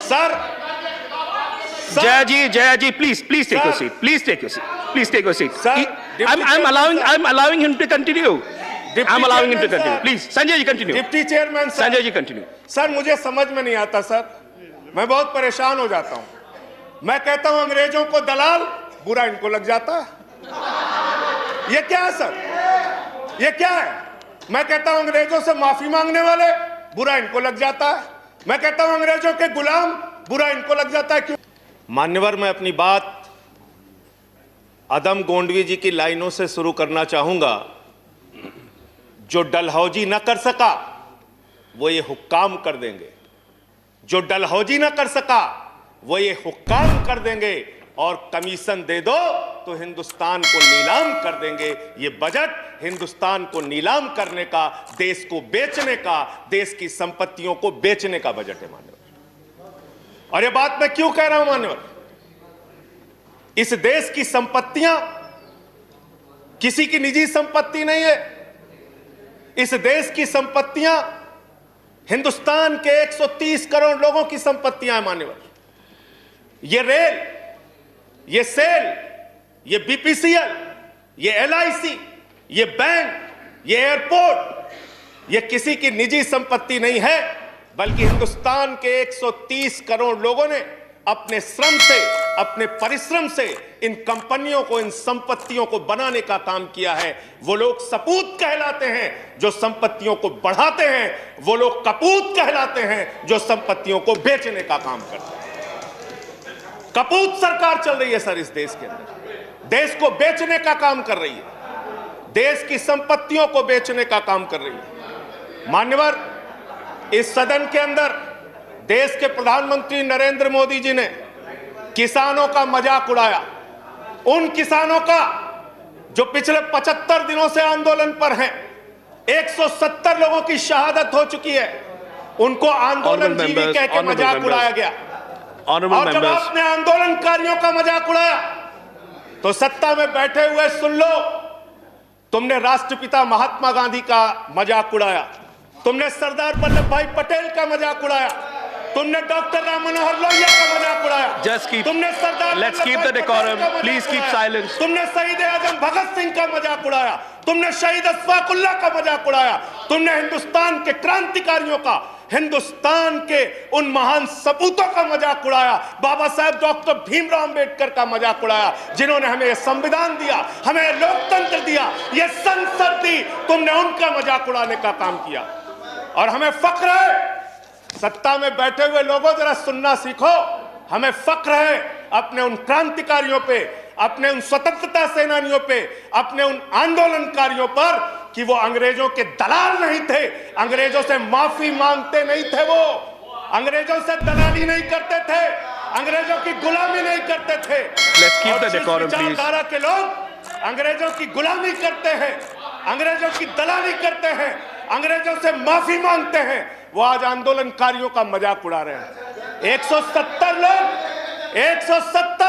Sir Jaya ji, please take your seat. Please take your seat. Please take your seat. Sir, I'm allowing him to continue. I'm allowing him to continue. Please, Sanjay ji, continue. Deputy chairman sir, Sanjay ji, continue. Sir मुझे समझ में नहीं आता sir, मैं बहुत परेशान हो जाता हूं। मैं कहता हूं अंग्रेजों को दलाल, बुरा इनको लग जाता है। ये क्या है सर, ये क्या है? मैं कहता हूं अंग्रेजों से माफी मांगने वाले, बुरा इनको लग जाता है। मैं कहता हूं अंग्रेजों के गुलाम, बुरा इनको लग जाता है। क्यों? मान्यवर, मैं अपनी बात अदम गोंडवी जी की लाइनों से शुरू करना चाहूंगा। जो डलहौजी न कर सका वो ये हुक्काम कर देंगे, जो डलहौजी न कर सका वो ये हुक्काम कर देंगे, और कमीशन दे दो तो हिंदुस्तान को नीलाम कर देंगे। ये बजट हिंदुस्तान को नीलाम करने का, देश को बेचने का, देश की संपत्तियों को बेचने का बजट है मान्यवर। और ये बात मैं क्यों कह रहा हूं मान्यवर? इस देश की संपत्तियां किसी की निजी संपत्ति नहीं है। इस देश की संपत्तियां हिंदुस्तान के 130 करोड़ लोगों की संपत्तियां हैं मान्यवर। ये रेल, ये सेल, ये बीपीसीएल, ये एलआईसी, ये बैंक, ये एयरपोर्ट, ये किसी की निजी संपत्ति नहीं है, बल्कि हिंदुस्तान के 130 करोड़ लोगों ने अपने श्रम से, अपने परिश्रम से इन कंपनियों को, इन संपत्तियों को बनाने का काम किया है। वो लोग सपूत कहलाते हैं जो संपत्तियों को बढ़ाते हैं, वो लोग कपूत कहलाते हैं जो संपत्तियों को बेचने का काम करते हैं। कपूत सरकार चल रही है सर इस देश के अंदर, देश को बेचने का काम कर रही है, देश की संपत्तियों को बेचने का काम कर रही है। मान्यवर, इस सदन के अंदर देश के प्रधानमंत्री नरेंद्र मोदी जी ने किसानों का मजाक उड़ाया। उन किसानों का जो पिछले 75 दिनों से आंदोलन पर हैं, 170 लोगों की शहादत हो चुकी है, उनको आंदोलन जीवी कह के मजाक उड़ाया गया। और जब आपने आंदोलनकारियों का मजाक उड़ाया तो सत्ता में बैठे हुए सुन लो, तुमने राष्ट्रपिता महात्मा गांधी का मजाक उड़ाया, तुमने सरदार वल्लभ भाई पटेल का मजाक उड़ाया, तुमने डॉक्टर राम मनोहर लोहिया का मजाक उड़ाया, तुमने सरदार Let's keep the decorum. Please keep silence. तुमने शहीद आजम भगत सिंह का मजाक उड़ाया, तुमने शहीद अशफाकुल्लाह का मजाक उड़ाया, तुमने हिंदुस्तान के क्रांतिकारियों का, हिंदुस्तान के उन महान सपूतों का मजाक उड़ाया, बाबा साहेब डॉक्टर भीमराव अंबेडकर का मजाक उड़ाया, जिन्होंने हमें संविधान दिया, हमें लोकतंत्र दिया, ये संसद दी। तुमने उनका मजाक उड़ाने का काम किया। और हमें फक्र है, सत्ता में बैठे हुए लोगों जरा सुनना सीखो, हमें फक्र है अपने उन क्रांतिकारियों पे, अपने उन स्वतंत्रता सेनानियों पे, अपने उन आंदोलनकारियों पर कि वो अंग्रेजों के दलाल नहीं थे, अंग्रेजों से माफी मांगते नहीं थे, वो अंग्रेजों से दलाली नहीं करते थे, अंग्रेजों की गुलामी नहीं करते थे। Let's keep the decorum, please. विचारधारा के लोग अंग्रेजों की गुलामी करते हैं, अंग्रेजों की दलाली करते हैं, अंग्रेजों से माफी मांगते हैं, वो आज आंदोलनकारियों का मजाक उड़ा रहे हैं। 170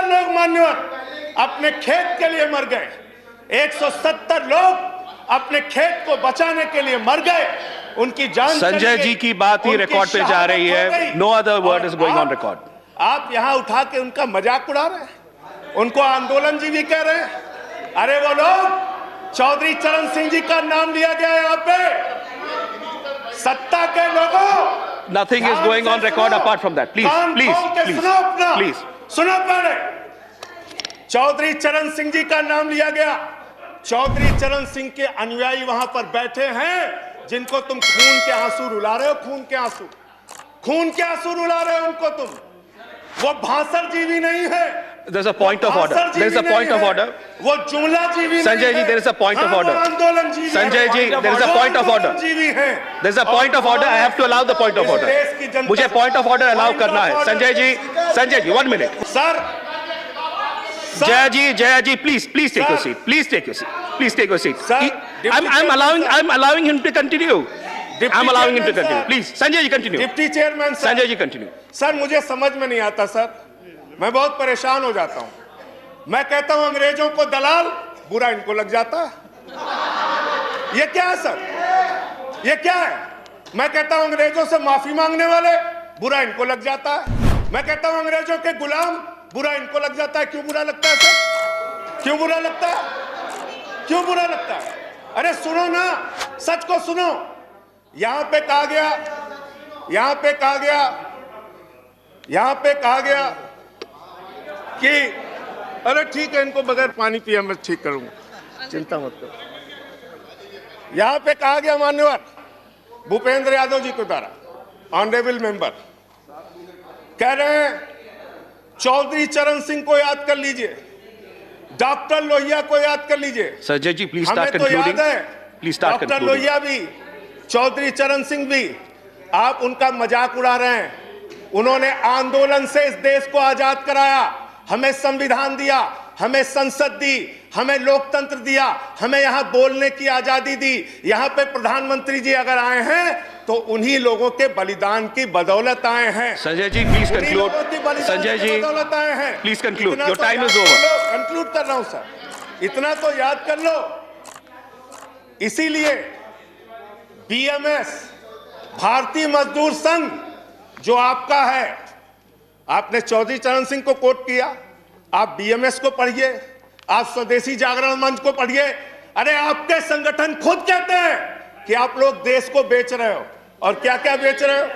लोग मान्यवर अपने खेत के लिए मर गए, 170 लोग अपने खेत को बचाने के लिए मर गए, उनकी जान। संजय जी की बात ही रिकॉर्ड पे जा रही है, no other word is going on record. आप यहां उठा के उनका मजाक उड़ा रहे हैं, उनको आंदोलन जीवी कह रहे हैं। अरे वो लोग, चौधरी चरण सिंह जी का नाम लिया गया यहाँ पे, सत्ता के लोगों। Nothing is going on record apart from that. Please. सुनो पहले, चौधरी चरण सिंह जी का नाम लिया गया। चौधरी चरण सिंह के अनुयायी वहां पर बैठे हैं, जिनको तुम खून के आंसू रुला रहे हो, खून के आंसू रुला रहे हो उनको तुम। वो भाषण जीवी नहीं है। There's a point of order. There's a point of order. वो जुमला जीवी Sanjay ji, there is a point of order. आंदोलन जीवी। Sanjay ji, there is a point of order. There's a point of order. I have to allow the point of order. मुझे point of order allow करना है। Sanjay ji, 1 minute. Sir. Jaya ji, please take your seat. Please take your seat. Sir, I'm allowing him to continue. I'm allowing him to continue. Please, Sanjay ji, continue. Deputy chairman sir, Sanjay ji, continue. Sir मुझे समझ में नहीं आता sir, मैं बहुत परेशान हो जाता हूं। मैं कहता हूं अंग्रेजों को दलाल, बुरा इनको लग जाता है। ये क्या है सर, ये क्या है? मैं कहता हूं अंग्रेजों से माफी मांगने वाले, बुरा इनको लग जाता है। मैं कहता हूं अंग्रेजों के गुलाम, बुरा इनको लग जाता है। क्यों बुरा लगता है सर? क्यों बुरा लगता है? क्यों बुरा लगता है? अरे सुनो ना, सच को सुनो। यहां पे कहा गया कि अरे ठीक है, इनको बगैर पानी पिया मैं ठीक करूंगा, चिंता मत करो। यहां पे कहा गया मान्यवर भूपेंद्र यादव जी के द्वारा, ऑनरेबल मेंबर कह रहे हैं चौधरी चरण सिंह को याद कर लीजिए, डॉक्टर लोहिया को याद कर लीजिए। संजय जी प्लीज स्टार्ट हमें तो याद कंक्लूडिंग। है please start doctor concluding. Lohia भी, चौधरी चरण सिंह भी, आप उनका मजाक उड़ा रहे हैं। उन्होंने आंदोलन से इस देश को आजाद कराया, हमें संविधान दिया, हमें संसद दी, हमें लोकतंत्र दिया, हमें यहां बोलने की आजादी दी। यहां पे प्रधानमंत्री जी अगर आए हैं तो उन्हीं लोगों के बलिदान की बदौलत आए हैं। Sanjay ji please conclude. संजय जी बदौलत आए हैं। प्लीज कंक्लूड, इतना योर तो टाइम याद इज कर ओवर। लो, कंक्लूड कर रहा हूं सर, इतना तो याद कर लो। इसीलिए बीएमएस, भारतीय मजदूर संघ जो आपका है, आपने चौधरी चरण सिंह को कोट किया, आप बीएमएस को पढ़िए, आप स्वदेशी जागरण मंच को पढ़िए। अरे आपके संगठन खुद कहते हैं कि आप लोग देश को बेच रहे हो। और क्या क्या बेच रहे हो?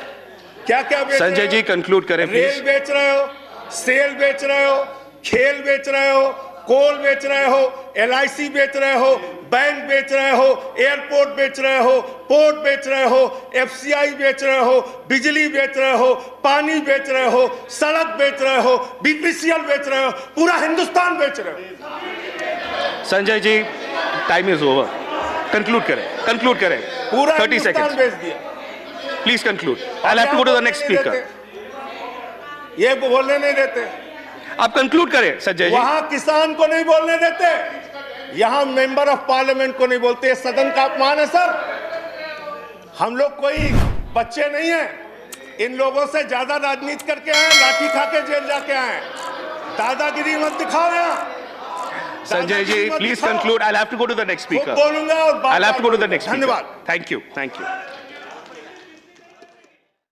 क्या क्या बेच रहे हो? संजय जी कंक्लूड करें रेल प्लीज। बेच रहे हो, सेल बेच रहे हो, खेल बेच रहे हो, कोल बेच रहे हो, एलआईसी बेच रहे हो, बैंक बेच रहे हो, एयरपोर्ट बेच रहे हो, पोर्ट बेच रहे हो, एफसीआई बेच रहे हो, बिजली बेच रहे हो, पानी बेच रहे हो, सड़क बेच रहे हो, बीपीसीएल बेच रहे हो, पूरा हिंदुस्तान बेच रहे हो। Sanjay ji time is over, conclude करें पूरा 30 हिंदुस्तान seconds बेच दिया। Please conclude. I have to go to the next speaker. ये बोलने नहीं देते, आप कंक्लूड करें संजय जी। वहां किसान को नहीं बोलने देते, यहां मेंबर ऑफ पार्लियामेंट को नहीं बोलते। ये सदन का अपमान है सर। हम लोग कोई बच्चे नहीं हैं, इन लोगों से ज्यादा राजनीति करके आए, लाठी खा के जेल जाके आए। दादागिरी मत दिखाओ यहाँ। Sanjay ji please conclude. I have to go to the next speaker. बोलूंगा और I have to go to the next. धन्यवाद। Thank you.